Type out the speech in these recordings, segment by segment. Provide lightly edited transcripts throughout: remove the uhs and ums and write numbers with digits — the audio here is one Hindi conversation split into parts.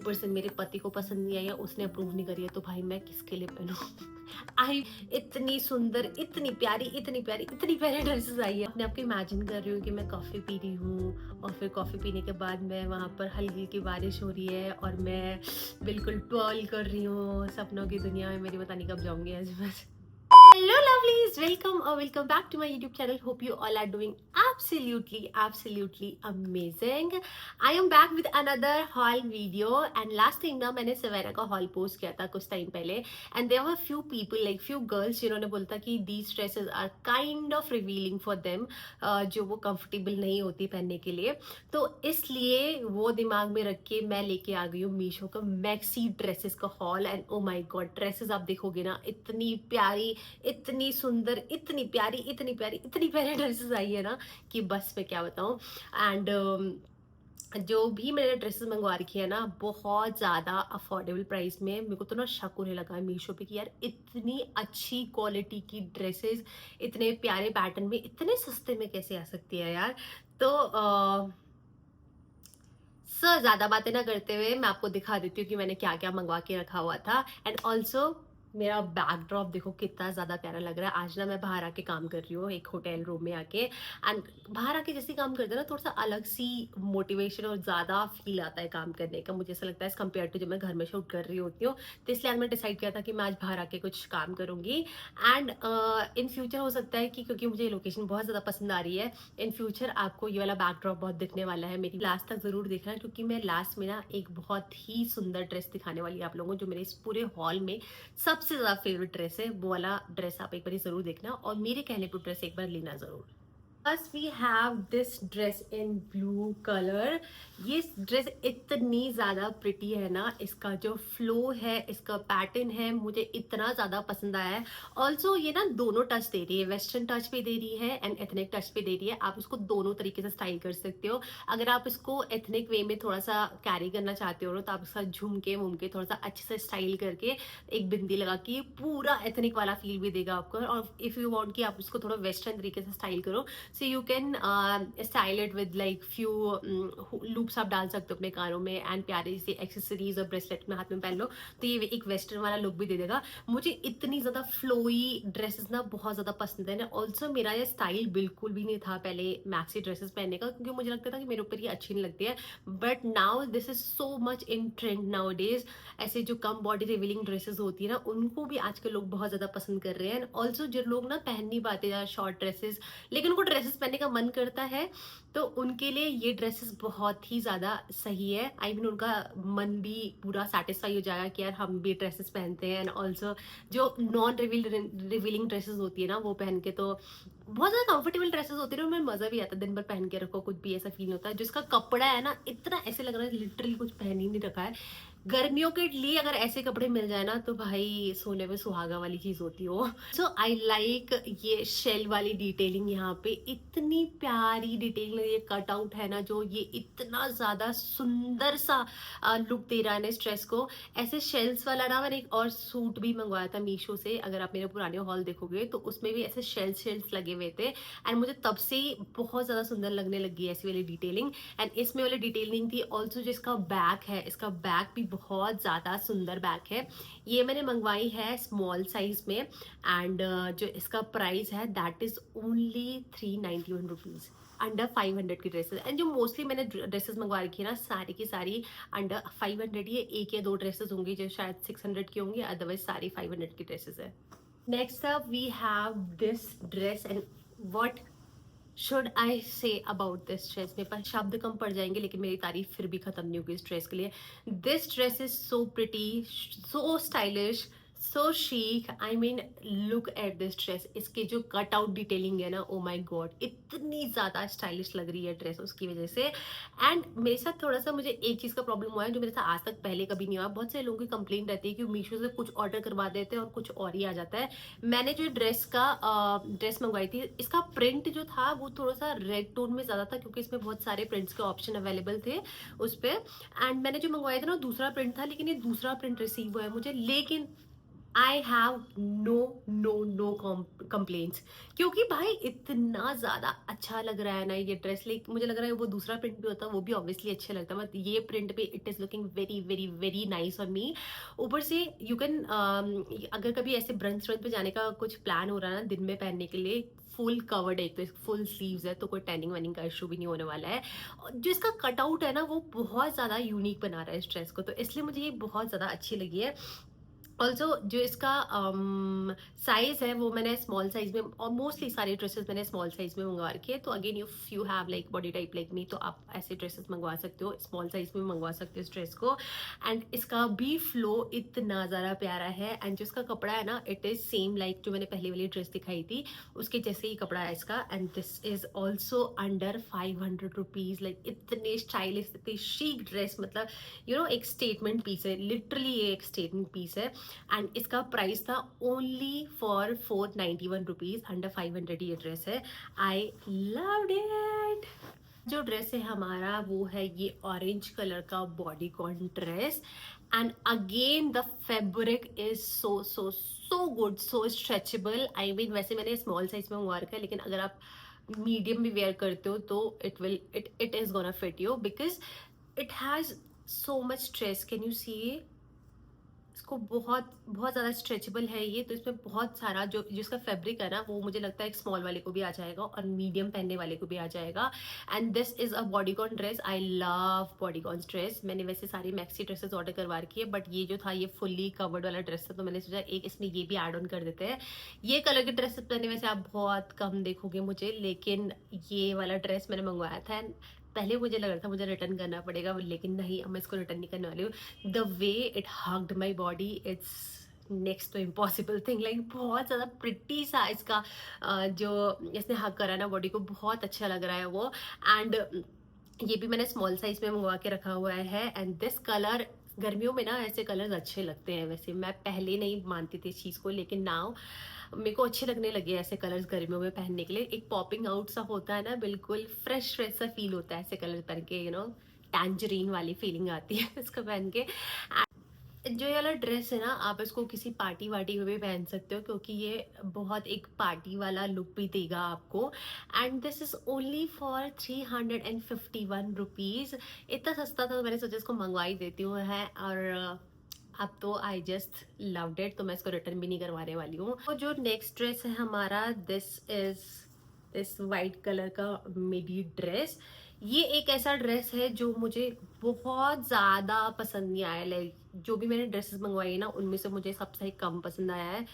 ऊपर से मेरे पति को पसंद नहीं आई है, उसने अप्रूव नहीं करी है, तो भाई मैं किसके लिए पहनूं। आई इतनी सुंदर, इतनी प्यारी, इतनी प्यारी, इतनी प्यारी ड्रेसेस आई है। अपने आप को इमेजिन कर रही हूँ कि मैं कॉफी पी रही हूँ और फिर कॉफी पीने के बाद मैं वहां पर हल्की की बारिश हो रही है और मैं बिल्कुल ट्वेल कर रही हूँ सपनों की दुनिया में। मेरी पता नहीं कब जाऊंगी आज बस। Hello lovelies, welcome or welcome back to my YouTube channel. Hope you all are doing absolutely amazing. I am back with another haul video and last time ना मैंने सवेरा का haul post किया था कुछ टाइम पहले and there were few people like few girls जिन्होंने बोला था कि these dresses are kind of revealing for them, जो वो comfortable नहीं होती पहनने के लिए। तो इसलिए वो दिमाग में रख के मैं लेके आ गई हूँ मीशो का मैक्सी ड्रेसेस का hall and oh my God dresses आप देखोगे ना इतनी प्यारी, इतनी सुंदर, इतनी प्यारी, इतनी प्यारी, इतनी प्यारी ड्रेसेस आई है ना कि बस मैं क्या बताऊं। एंड जो भी मैंने ड्रेसेस मंगवा रखी है ना बहुत ज़्यादा अफोर्डेबल प्राइस में। मेरे को तो ना शक होने लगा है मीशो पे कि यार इतनी अच्छी क्वालिटी की ड्रेसेस इतने प्यारे पैटर्न में इतने सस्ते में कैसे आ सकती है यार। तो सर ज़्यादा बातें ना करते हुए मैं आपको दिखा देती हूँ कि मैंने क्या क्या मंगवा के रखा हुआ था। एंड ऑल्सो मेरा बैकड्रॉप देखो कितना ज़्यादा प्यारा लग रहा है। आज ना मैं बाहर आके काम कर रही हूँ एक होटल रूम में आके एंड बाहर आके जैसे काम करते हैं ना थोड़ा सा अलग सी मोटिवेशन और ज़्यादा फील आता है काम करने का। मुझे ऐसा लगता है एज कम्पेयर टू जब मैं घर में शूट कर रही होती हूँ। तो इसलिए आज मैं डिसाइड किया था कि मैं आज बाहर आके कुछ काम करूँगी एंड इन फ्यूचर हो सकता है कि क्योंकि मुझे लोकेशन बहुत ज़्यादा पसंद आ रही है इन फ्यूचर आपको ये वाला बैकड्रॉप बहुत दिखने वाला है। मेरी लास्ट तक जरूर देखना क्योंकि मैं लास्ट में ना एक बहुत ही सुंदर ड्रेस दिखाने वाली आप लोगों को जो मेरे इस पूरे हॉल में सबसे ज्यादा फेवरेट ड्रेस है। वो वाला ड्रेस आप एक बार जरूर देखना और मेरे कहने पर ड्रेस एक बार लेना जरूर। First we have this dress in blue colour. ये ड्रेस इतनी ज़्यादा प्रिटी है ना, इसका जो फ्लो है, इसका पैटर्न है, मुझे इतना ज़्यादा पसंद आया है। ऑल्सो ये ना दोनों टच दे रही है, वेस्टर्न टच पे दे रही है एंड एथनिक टच पे दे रही है। आप इसको दोनों तरीके से स्टाइल कर सकते हो। अगर आप इसको एथनिक वे में थोड़ा सा कैरी करना चाहते हो तो आप इसका झुमके वुमके थोड़ा सा अच्छे से स्टाइल करके एक बिंदी लगा के पूरा एथनिक वाला फील भी देगा आपको। और इफ़ यू वांट कि आप इसको थोड़ा वेस्टर्न तरीके से स्टाइल करो so you can style it with like few loops आप डाल सकते हो अपने कानों में एंड प्यारी सी एक्सेसरीज और ब्रेसलेट में हाथ में पहन लो तो ये एक वेस्टर्न वाला लुक भी दे देगा। मुझे इतनी ज़्यादा फ्लोई ड्रेसेस ना बहुत ज़्यादा पसंद है। ऑल्सो मेरा ये स्टाइल बिल्कुल भी नहीं था पहले मैक्सी ड्रेसेस पहनने का क्योंकि मुझे लगता था कि मेरे ऊपर ये अच्छी नहीं लगती है। But now this is so much in trend now days. ऐसे जो कम बॉडी रिवीलिंग ड्रेसेस होती है ना उनको भी आजकल लोग बहुत ज़्यादा पसंद कर रहे हैं। ऑल्सो जो लोग ना पहन नहीं पाते शॉर्ट ड्रेसेस लेकिन उनको ड्रेसेस पहनने का मन करता है तो उनके लिए ये ड्रेसेस बहुत ही ज़्यादा सही है। आई मीन उनका मन भी पूरा सेटिस्फाई हो जाएगा कि यार हम भी ड्रेसेस पहनते हैं। एंड ऑल्सो जो नॉन रिवीलिंग ड्रेसेस होती है ना वो पहन के तो बहुत ज़्यादा कंफर्टेबल ड्रेसेस होती है ना उनमें मज़ा भी आता है। दिन भर पहन के रखो कुछ भी ऐसा फील होता है। जिसका कपड़ा है ना इतना ऐसे लग रहा है लिटरली कुछ पहन ही नहीं रखा है। गर्मियों के लिए अगर ऐसे कपड़े मिल जाए ना तो भाई सोने में सुहागा वाली चीज होती हो। सो आई लाइक ये शेल वाली डिटेलिंग। यहाँ पे इतनी प्यारी डिटेलिंग, ये कट आउट है ना जो ये इतना ज्यादा सुंदर सा लुक दे रहा है ना इस ड्रेस को। ऐसे शेल्स वाला ना मैंने एक और सूट भी मंगवाया था मीशो से। अगर आप मेरे पुराने हॉल देखोगे तो उसमें भी ऐसे शेल्स लगे हुए थे एंड मुझे तब से ही बहुत ज्यादा सुंदर लगने लगी ऐसी वाली डिटेलिंग। एंड इसमें वाली डिटेलिंग थी। ऑल्सो जो इसका बैक है, इसका बैक भी बहुत ज़्यादा सुंदर बैक है। ये मैंने मंगवाई है स्मॉल साइज में एंड जो इसका प्राइस है that is only 391 rupees. Under 500 की ड्रेसेस। एंड जो मोस्टली मैंने ड्रेसेस मंगवा रखी है ना सारी की सारी अंडर 500 ही है। एक या दो ड्रेसेस होंगी जो शायद 600 की होंगी, अदरवाइज सारी 500 की ड्रेसेस है। Next up we have this dress and what should I say about this dress. मेरे पास शब्द कम पड़ जाएंगे लेकिन मेरी तारीफ फिर भी खत्म नहीं होगी इस ड्रेस के लिए। This dress is so pretty, so stylish, so chic. I mean look at this dress. इसके जो कट आउट डिटेलिंग है ना ओ माई गॉड इतनी ज़्यादा स्टाइलिश लग रही है ड्रेस उसकी वजह से। एंड मेरे साथ थोड़ा सा मुझे एक चीज़ का प्रॉब्लम हुआ है जो मेरे साथ आज तक पहले कभी नहीं हुआ। बहुत से लोगों की कंप्लेंट रहती है कि मीशो से कुछ ऑर्डर करवा देते हैं और कुछ और ही आ जाता है। मैंने जो ड्रेस मंगवाई थी इसका प्रिंट जो था वो थोड़ा सा रेड टोन में ज़्यादा था क्योंकि इसमें बहुत सारे प्रिंट्स के ऑप्शन अवेलेबल थे उस पर। एंड मैंने जो मंगवाया था ना दूसरा प्रिंट था लेकिन ये दूसरा प्रिंट रिसीव हुआ है मुझे। लेकिन I have no no no complaints, क्योंकि भाई इतना ज्यादा अच्छा लग रहा है ना ये ड्रेस। लाइक मुझे लग रहा है वो दूसरा प्रिंट भी होता वो भी ऑब्वियसली अच्छा लगता, बट ये प्रिंट भी it is looking very very very nice on me. ऊपर से यू कैन, अगर कभी ऐसे ब्रंच व्रंच पे जाने का कुछ प्लान हो रहा है ना दिन में पहनने के लिए, फुल कवर्ड है, एक तो फुल स्लीव्स है, तो कोई टैनिंग वैनिंग का इशू भी नहीं होने वाला है। और जो इसका कटआउट है ना वो बहुत ज्यादा यूनिक बना रहा है इस ड्रेस को, तो इसलिए मुझे ये बहुत ज्यादा अच्छी लगी है। ऑल्सो जो इसका साइज है वो मैंने स्मॉल साइज में, और मोस्टली सारी ड्रेसेस मैंने स्मॉल साइज में मंगवा रखी है। तो again if you have like body type like me, तो आप ऐसे ड्रेसेस मंगवा सकते हो, स्मॉल साइज में मंगवा सकते हो इस ड्रेस को। एंड इसका भी फ्लो इतना ज़्यादा प्यारा है, एंड जो इसका कपड़ा है ना इट इज़ सेम लाइक जो मैंने पहले वाली ड्रेस दिखाई थी उसके जैसे ही कपड़ा है इसका। And this is also under 500 rupees. Like इतने स्टाइलिश इतनी शीक ड्रेस, मतलब एक स्टेटमेंट पीस है, लिटरली ये एक स्टेटमेंट पीस है। एंड इसका प्राइस था ओनली फॉर 491 रुपीज, अंडर 500 ये ड्रेस है। I loved it. जो ड्रेस है हमारा वो है ये ऑरेंज कलर का bodycon dress, and again the fabric is so so so good, so stretchable. I mean वैसे मैंने स्मॉल साइज में मंगवा रखा है, लेकिन अगर आप मीडियम भी वेयर करते हो तो it is gonna fit you, because it has so much stretch. Can you see, इसको बहुत बहुत ज़्यादा स्ट्रेचेबल है ये, तो इसमें बहुत सारा जो जिसका फैब्रिक है ना वो मुझे लगता है एक स्मॉल वाले को भी आ जाएगा और मीडियम पहनने वाले को भी आ जाएगा। And this is a bodycon dress. I love bodycon dress. मैंने वैसे सारी मैक्सी ड्रेसेस ऑर्डर करवा रखी है, बट ये जो था ये फुल्ली कवर्ड वाला ड्रेस था, तो मैंने सोचा एक इसमें ये भी ऐड ऑन कर देते हैं। ये कलर के ड्रेसेस पहने वैसे आप बहुत कम देखोगे मुझे, लेकिन ये वाला ड्रेस मैंने मंगवाया था। पहले मुझे लग रहा था मुझे रिटर्न करना पड़ेगा, लेकिन नहीं, अब मैं इसको रिटर्न नहीं करने वाली हूँ। The way it hugged my body, it's next to impossible thing. Like बहुत ज़्यादा प्रिटी सा इसका जो इसने हग करा ना बॉडी को, बहुत अच्छा लग रहा है वो। एंड ये भी मैंने स्मॉल साइज में मंगवा के रखा हुआ है। एंड दिस कलर, गर्मियों में ना ऐसे कलर्स अच्छे लगते हैं। वैसे मैं पहले नहीं मानती थी इस चीज़ को, लेकिन नाउ मेरे को अच्छे लगने लगे ऐसे कलर्स गर्मियों में पहनने के लिए। एक पॉपिंग आउट सा होता है ना, बिल्कुल फ्रेश फ्रेश सा फील होता है ऐसे कलर पहन के, टैंजरीन वाली फीलिंग आती है इसको पहन के। जो ये वाला ड्रेस है ना आप इसको किसी पार्टी वार्टी में भी पहन सकते हो, क्योंकि ये बहुत एक पार्टी वाला लुक भी देगा आपको। And this is only for 351 rupees. इतना सस्ता था तो मैंने सोचा इसको मंगवा ही देती हूँ है। और अब तो आई जस्ट लव्ड इट, तो मैं इसको रिटर्न भी नहीं करवाने वाली हूँ। तो जो नेक्स्ट ड्रेस है हमारा, दिस इज इस वाइट कलर का मिडी ड्रेस। ये एक ऐसा ड्रेस है जो मुझे बहुत ज़्यादा पसंद नहीं आया। लाइक जो भी मैंने ड्रेसेस मंगवाई है ना उनमें से मुझे सबसे कम पसंद आया है।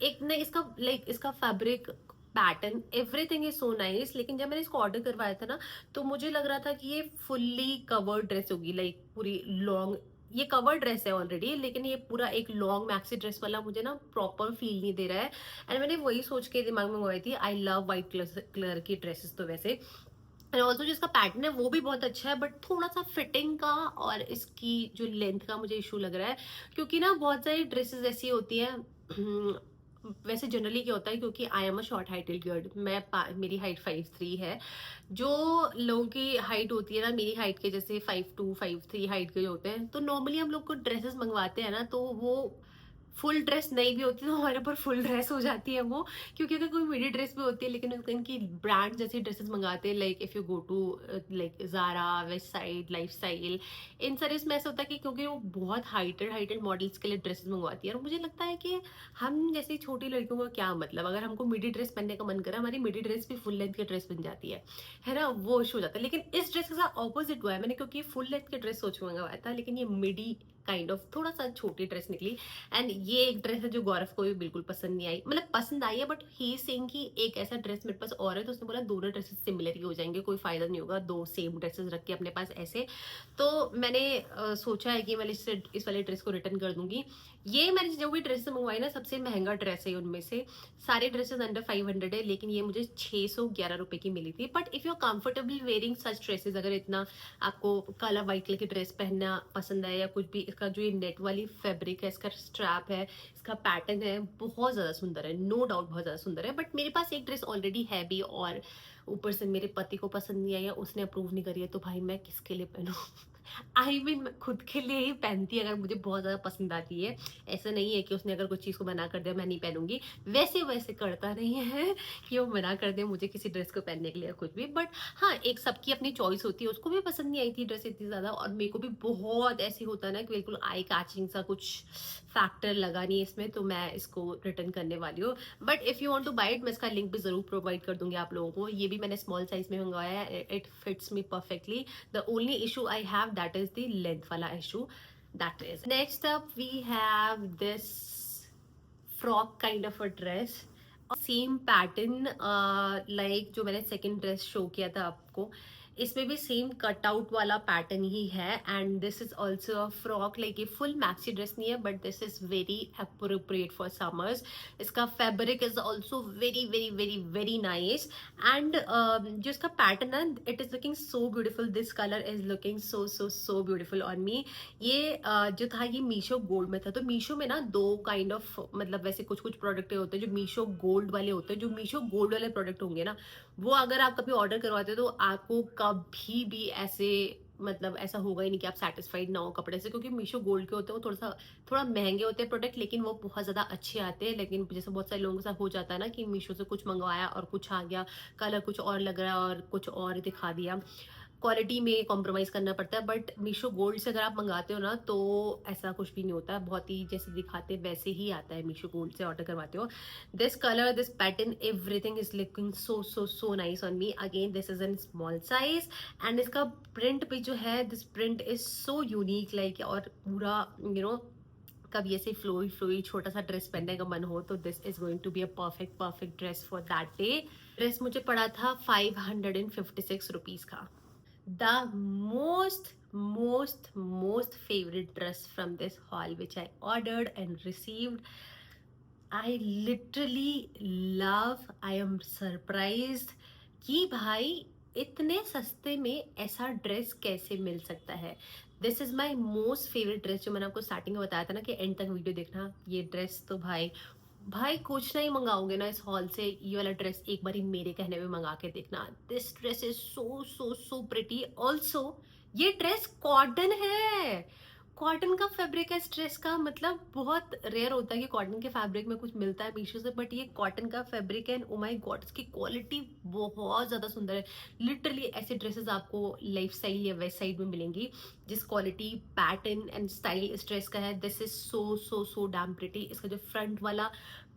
एक ना इसका इसका fabric pattern everything is so nice, लेकिन जब मैंने इसको ऑर्डर करवाया था ना तो मुझे लग रहा था कि ये फुल्ली कवर्ड ड्रेस होगी, लाइक पूरी लॉन्ग। ये कवर ड्रेस है ऑलरेडी, लेकिन ये पूरा एक लॉन्ग मैक्सी ड्रेस वाला मुझे ना प्रॉपर फील नहीं दे रहा है। एंड मैंने वही सोच के दिमाग में मंगवाई थी। आई लव व्हाइट कलर की ड्रेसेस तो वैसे। एंड ऑल्सो जो इसका पैटर्न है वो भी बहुत अच्छा है, बट थोड़ा सा फिटिंग का और इसकी जो लेंथ का मुझे इशू लग रहा है। क्योंकि ना बहुत सारी ड्रेसेस ऐसी होती हैं वैसे जनरली क्या होता है, क्योंकि I am a short heighted girl, मेरी हाइट 5'3" है। जो लोगों की हाइट होती है ना मेरी हाइट के जैसे 5'2", 5'3" हाइट के जो होते हैं, तो नॉर्मली हम लोग को ड्रेसेस मंगवाते हैं ना तो वो फुल ड्रेस नहीं भी होती तो हमारे ऊपर फुल ड्रेस हो जाती है वो। क्योंकि अगर कोई मिडी ड्रेस भी होती है, लेकिन इनकी ब्रांड जैसी ड्रेसेस मंगाते हैं, like if you go to like Zara, Westside, Lifestyle, इन सारे इसमें ऐसा होता है कि क्योंकि वो बहुत हाइटेड हाइटेड मॉडल्स के लिए ड्रेसेस मंगवाती है। और मुझे लगता है कि हम जैसी छोटी लड़कियों का क्या मतलब, अगर हमको मिडी ड्रेस पहनने का मन करा, हमारी मिडी ड्रेस भी फुल लेंथ की ड्रेस बन जाती है ना, वो इशू हो जाता है। लेकिन इस ड्रेस के साथ ऑपोजिट हुआ है मैंने, क्योंकि फुल लेंथ की ड्रेस सोच मंगवाया था, लेकिन ये मिडी काइंड ऑफ थोड़ा सा छोटी ड्रेस निकली। एंड ये एक ड्रेस है जो गौरव को भी बिल्कुल पसंद नहीं आई, मतलब पसंद आई है, बट ही सेइंग कि एक ऐसा ड्रेस मेरे पास और है, तो उसने बोला दोनों ड्रेसेस सिमिलर ही हो जाएंगे, कोई फायदा नहीं होगा दो सेम ड्रेसेस रख के अपने पास ऐसे। तो मैंने सोचा है कि मैं इस वाले ड्रेस को रिटर्न कर दूंगी। ये मैंने जो भी ड्रेस मंगवाई ना सबसे महंगा ड्रेस है उनमें से। सारे ड्रेसेस अंडर 500 है, लेकिन ये मुझे 611 रुपए की मिली थी। But if you are comfortable wearing such dresses, अगर इतना आपको काला व्हाइट कलर की ड्रेस पहनना पसंद है, या कुछ भी, इसका जो ये नेट वाली फैब्रिक है, इसका स्ट्रैप है, इसका पैटर्न है, बहुत ज़्यादा सुंदर है, नो डाउट बहुत ज़्यादा सुंदर है। बट मेरे पास एक ड्रेस ऑलरेडी है भी, और ऊपर से मेरे पति को पसंद नहीं आई है, उसने अप्रूव नहीं करी है, तो भाई मैं किसके लिए पहनूं आई मीन मैं खुद के लिए ही पहनती अगर मुझे बहुत ज़्यादा पसंद आती है। ऐसा नहीं है कि उसने अगर कुछ चीज़ को मना कर दिया मैं नहीं पहनूँगी। वैसे वैसे करता नहीं है कि वो मना कर दे मुझे किसी ड्रेस को पहनने के लिए या कुछ भी। बट हाँ, एक सबकी अपनी चॉइस होती है। उसको भी पसंद नहीं आई थी ड्रेस इतनी ज़्यादा और मेरे को भी बहुत ऐसे होता है ना कि बिल्कुल आई कैचिंग सा कुछ फैक्टर लगा नहीं इसमें, तो मैं इसको रिटर्न करने वाली हूँ। But if you want to buy it, मैं इसका लिंक भी ज़रूर प्रोवाइड कर दूँगी आप लोगों को। ये भी मैंने स्मॉल साइज़ में मँगवाया है। It fits me perfectly. The only issue I have, that is the length wala issue. That is. Next up, we have this frock kind of a dress, same pattern like जो मैंने सेकंड ड्रेस शो किया था आपको, इसमें भी सेम कटआउट वाला पैटर्न ही है। And this is also a frock, like ये फुल मैक्सी ड्रेस नहीं है but this is very appropriate for summers. इसका fabric is also very very very very nice. And जो इसका पैटर्न है, it is looking so beautiful. This colour is looking so so so beautiful on me. ये जो था ये मीशो गोल्ड में था। तो मीशो में ना दो काइंड ऑफ, मतलब वैसे कुछ कुछ प्रोडक्ट होते हैं जो मीशो गोल्ड वाले होते हैं। जो मीशो गोल्ड वाले प्रोडक्ट होंगे ना, वो अगर आप कभी ऑर्डर करवाते हो तो आपको कभी भी ऐसे, मतलब ऐसा होगा ही नहीं कि आप सेटिस्फाइड ना हो कपड़े से, क्योंकि मीशो गोल्ड के होते हैं वो थोड़ा महंगे होते हैं प्रोडक्ट, लेकिन वो बहुत ज्यादा अच्छे आते हैं। लेकिन जैसे बहुत सारे लोगों के साथ हो जाता है ना कि मीशो से कुछ मंगवाया और कुछ आ गया, कलर कुछ और लग रहा है और कुछ और दिखा दिया, क्वालिटी में कॉम्प्रोमाइज करना पड़ता है। बट मीशो गोल्ड से अगर आप मंगाते हो ना तो ऐसा कुछ भी नहीं होता है, बहुत ही जैसे दिखाते हैं वैसे ही आता है मीशो गोल्ड से ऑर्डर करवाते हो। This colour, this pattern, everything is looking so so so nice on me. Again this is in small size and इसका प्रिंट भी जो है, this print is so unique like, और पूरा कभी ऐसे फ्लोई फ्लोई छोटा सा ड्रेस पहनने का मन हो तो this is going to be a perfect perfect dress for that day. Dress मुझे पड़ा था 556 रुपीज का। The most favorite dress from this haul which I ordered and received, I literally love, I am surprised कि भाई इतने सस्ते में ऐसा ड्रेस कैसे मिल सकता है। This is my most favourite dress, जो मैंने आपको स्टार्टिंग में बताया था ना कि एंड तक वीडियो देखना। ये ड्रेस तो भाई भाई कुछ नहीं मंगाओगे ना इस हॉल से, ये वाला ड्रेस एक बार मेरे कहने में मंगा के देखना। This dress is so so so pretty. Also ये ड्रेस कॉटन है, कॉटन का फैब्रिक है इस ड्रेस का। मतलब बहुत रेयर होता है कि कॉटन के फैब्रिक में कुछ मिलता है मीशो से, बट ये कॉटन का फैब्रिक है। ओ माय गॉड, इसकी क्वालिटी बहुत ज्यादा सुंदर है। लिटरली ऐसे ड्रेसेस आपको लाइफ स्टाइल या वेस्ट साइड में मिलेंगी जिस क्वालिटी, पैटर्न एंड स्टाइल इस ड्रेस का है। This is so so so damn pretty. इसका जो फ्रंट वाला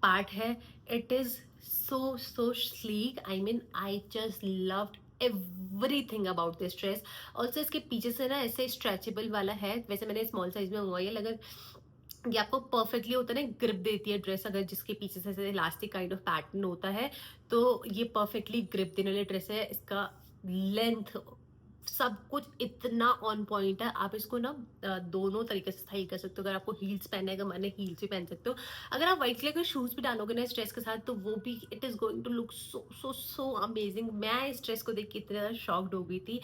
पार्ट है, it is so so sleek. I mean I just loved everything about this dress. Also इसके पीछे से ना ऐसे स्ट्रेचेबल वाला है, वैसे मैंने स्मॉल साइज में मंगवाई है, अगर ये आपको परफेक्टली होता है ना, ग्रिप देती है ड्रेस, अगर जिसके पीछे से ऐसे इलास्टिक काइंड ऑफ पैटर्न होता है तो ये परफेक्टली ग्रिप देने वाली ड्रेस है। इसका लेंथ सब कुछ इतना ऑन पॉइंट है। आप इसको ना दोनों तरीके से स्टाइल कर सकते हो। अगर आपको हील्स पहनने का मन है, हील्स भी पहन सकते हो। अगर आप व्हाइट कलर के शूज भी डालोगे ना इस ड्रेस के साथ तो वो भी, it is going to look so so so amazing. मैं इस ड्रेस को देख के इतनी ज्यादा शॉक्ड हो गई थी।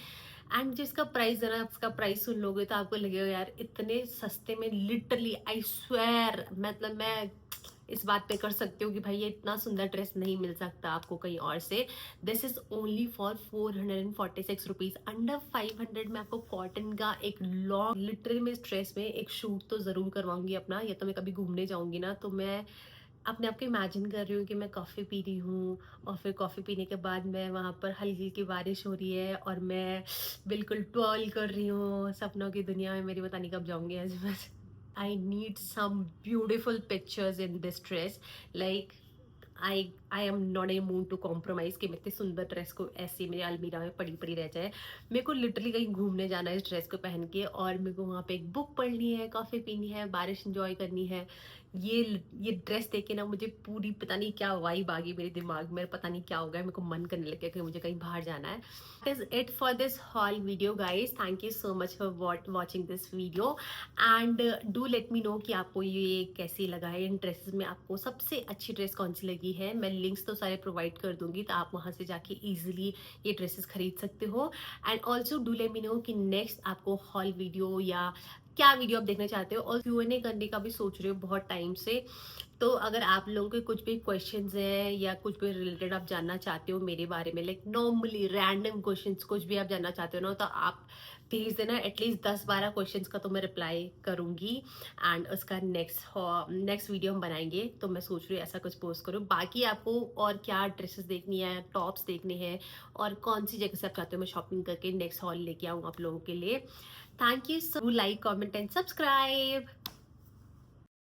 एंड जिसका प्राइस है ना, इसका प्राइस सुन लोगे तो आपको लगेगा यार इतने सस्ते में। लिटरली आई स्वेयर, मतलब मैं इस बात पे कर सकती हूँ कि भाई ये इतना सुंदर ड्रेस नहीं मिल सकता आपको कहीं और से। This is only for 446 rupees. Under 500 में आपको कॉटन का एक लॉन्ग, लिटरली में इस ड्रेस में एक शूट तो जरूर करवाऊंगी अपना, या तो मैं कभी घूमने जाऊंगी ना तो मैं अपने आप को इमेजिन कर रही हूँ कि मैं कॉफ़ी पी रही हूँ और फिर कॉफ़ी पीने के बाद मैं वहाँ पर हल्की हल्की बारिश हो रही है और मैं बिल्कुल ट्वेल कर रही हूँ सपनों की दुनिया में मेरी, पता नहीं कब जाऊंगी आज बस। I need some beautiful pictures in this dress. Like I am not a moon to compromise कि मैं इतनी सुंदर ड्रेस को ऐसे मेरे अलमीरा में पड़ी पड़ी रह जाए। मेरे को लिटरली कहीं घूमने जाना है इस ड्रेस को पहन के, और मेरे को वहाँ पे एक बुक पढ़नी है, कॉफ़ी पीनी है, बारिश इंजॉय करनी है। ये ड्रेस देख के ना मुझे पूरी पता नहीं क्या वाइब आ गई मेरे दिमाग में, पता नहीं क्या हो गया, मेरे को मन करने लग गया कि मुझे कहीं बाहर जाना है। That is it for this haul video guys. Thank you so much for watching this video and do let me know कि आपको ये कैसी लगा है। इन ड्रेसेस में आपको सबसे अच्छी ड्रेस कौन सी लगी है। मैं लिंक्स तो सारे प्रोवाइड कर दूंगी तो आप वहां से जाके इजीली ये ड्रेसेस खरीद सकते हो। And also do let me know कि नेक्स्ट आपको हॉल वीडियो या क्या वीडियो आप देखना चाहते हो, और Q&A करने का भी सोच रहे हो बहुत टाइम से। तो अगर आप लोगों के कुछ भी क्वेश्चंस हैं या कुछ भी रिलेटेड आप जानना चाहते हो मेरे बारे में, लाइक नॉर्मली रैंडम क्वेश्चंस कुछ भी आप जानना चाहते हो ना, तो आप भेज देना, एटलीस्ट 10-12 क्वेश्चंस का तो मैं रिप्लाई करूंगी। एंड उसका नेक्स्ट वीडियो हम बनाएंगे, तो मैं सोच रही हूँ ऐसा कुछ पोस्ट करूँ। बाकी आपको और क्या ड्रेसेस देखनी है, टॉप्स देखने हैं, और कौन सी जगह से आप चाहते हो मैं शॉपिंग करके नेक्स्ट हॉल लेके आऊँ आप लोगों के लिए। Thank you so, like comment and subscribe.